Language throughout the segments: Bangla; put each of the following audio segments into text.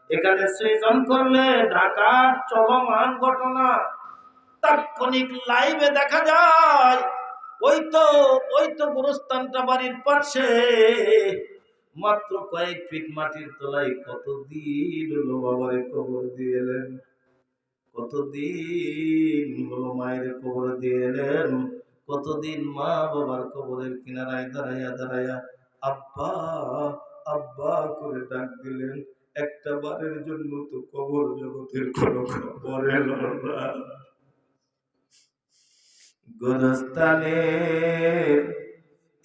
এখানে সৃজন করলে ঢাকার চলমান ঘটনা তাৎক্ষণিক লাইভে দেখা যায়। ওই তো গোরস্থানটা বাড়ির পাশে, মাত্র কয়েক ফিট মাটির তলায় কতদিন হলো বাবারে কবর দিয়ে এলেন, কতদিন হলো মায়ের কবর দিয়ে এলেন, কতদিন মা বাবার কবরের কিনারায় দাঁড়াইয়া দাঁড়াইয়া আব্বা আব্বা করে ডাক দিলেন। একটা বারের জন্য তো কবর জগতের কোনো খবর এলো না। গোরস্থানে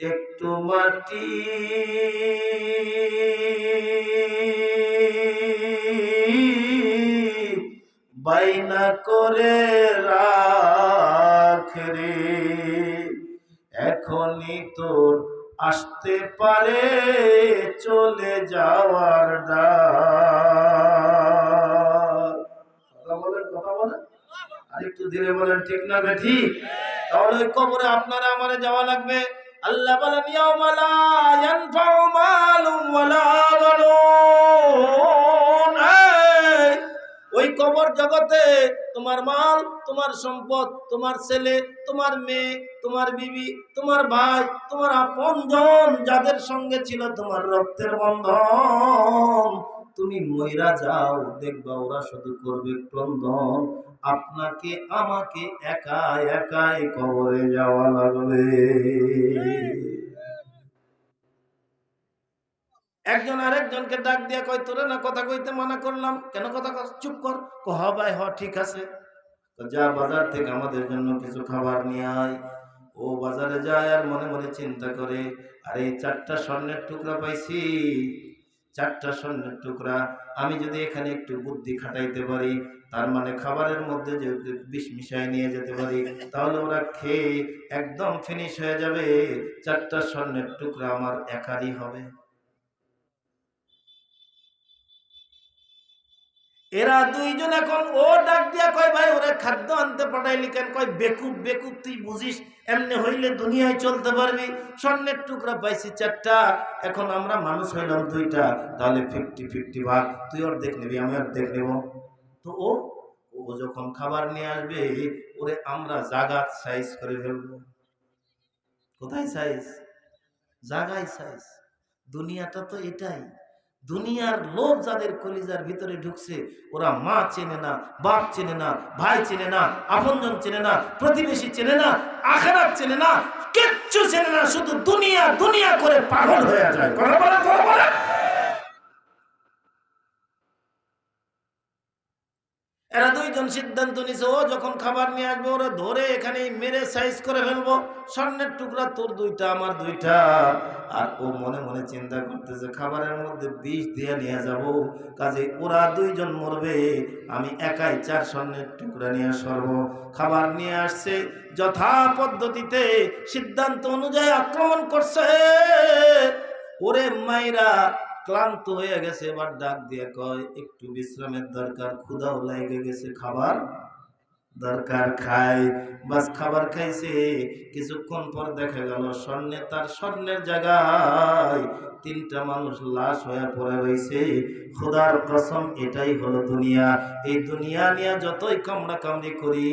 একটু মাটি বাইনা করে রাখ রে, এখনই তোর আসতে পারে চলে যাওয়ার ডাক। কথা বলেন, কথা বলেন, আর একটু ধীরে বলেন, ঠিক না বেঠি? তাহলে ওই কবরে আপনারা আমারে যাওয়া লাগবে। আল্লাহ বলেন ইয়াউমা লা ইয়ানফাউ মালুন ওয়ালা বানুন। ওই কবর জগতে তোমার মাল, তোমার সম্পদ, তোমার ছেলে, তোমার মেয়ে, তোমার বিবি, তোমার ভাই, তোমার আপনজন যাদের সঙ্গে ছিল তোমার রক্তের বন্ধন, তুমি মইরা যাও, দেখবা ওরা শুধু করবে ক্রন্দন। আপনাকে আমাকে একা একাই কবরে যাওয়া লাগবে। একজন আরেকজনকে ডাক দিয়া কয়, তোরে না কথা কইতে মানা করলাম, কেন কথা কস? চুপ কর। হ ভাই হ, ঠিক আছে। যা বাজার থেকে আমাদের জন্য কিছু খাবার নিয়ে আয়। ও বাজারে যায় আর মনে মনে চিন্তা করে, আরে 4টা স্বর্ণের টুকরা পাইছি, 4টা স্বর্ণের টুকরা, আমি যদি এখানে একটু বুদ্ধি খাটাইতে পারি, তার মানে খাবারের মধ্যে যদি বিষ মিশাই নিয়ে যেতে পারি, তাহলে ওরা খেয়ে একদম ফিনিশ হয়ে যাবে, 4টা স্বর্ণের টুকরা আমার একারই হবে। এরা দুইজন এখন ও ডাক দিয়া কয়, ভাই ওরে খাদ্য আনতে পাঠাইলি কেন? কয়, বেকুব বেকুব, তুই বুঝিস এমনি হইলে দুনিয়ায় চলতে পারবি? স্বর্ণের টুকরা পাইছি 4টা, এখন আমরা মানুষ হইলাম 2টা, তাহলে 50-50 ভাগ, তুই অর্ধেক নিবি, আমি অর্ধেক নেব। তো ও যখন খাবার নিয়ে আসবে, ওরে আমরা জাগাত সাইজ করে ফেলবো। কোথায় সাইজ? জাগায় সাইজ। দুনিয়াটা তো এটাই। দুনিয়ার লোভ যাদের কলিজার ভিতরে ঢুকছে, ওরা মা চেনে না, বাপ চেনে না, ভাই চেনে না, আপনজন চেনে না, প্রতিবেশী চেনে না, আখিরাত চেনে না, কিচ্ছু চেনে না, শুধু দুনিয়া দুনিয়া করে পাগল হয়ে যায়। কথা বলে, কথা বলে। এরা দুইজন সিদ্ধান্ত নিছে, ও যখন খাবার নিয়ে আসবে, ওরা ধরে এখানে মেরে সাইজ করে ফেলবো। স্বর্ণের টুকরা তোর 2টা, আমার 2টা। আর ও মনে মনে চিন্তা করতেছে, খাবারের মধ্যে বিষ দিয়ে নিয়ে যাব, কাজে ওরা দুইজন মরবে, আমি একাই 4 স্বর্ণের টুকরা নিয়ে সরব। খাবার নিয়ে আসছে, যথা পদ্ধতিতে সিদ্ধান্ত অনুযায়ী আক্রমণ করছে। ওরে মাইরা ক্লান্ত হয়ে গেছে, এবার ডাক দিয়ে কয়, একটু বিশ্রামের দরকার, ক্ষুধাও লেগে গেছে, খাবার দরকার, খাই। বাস খাবার খাইছে, কিছুক্ষণ পর দেখা গেল তার স্বর্ণের জায়গায় 3টা মানুষ লাশ হয়ে পড়ে রয়েছে। খোদার কসম, এটাই হলো দুনিয়া। এই দুনিয়া নিয়ে যতই কামড়া কামড়ি করি,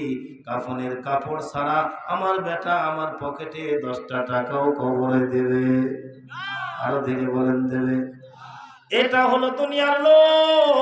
কাফনের কাপড় ছাড়া আমার বেটা আমার পকেটে 10টা টাকাও কবরে দেবে। আরো ধীরে বলেন, দেবে। এটা হলো দুনিয়ার লোভ।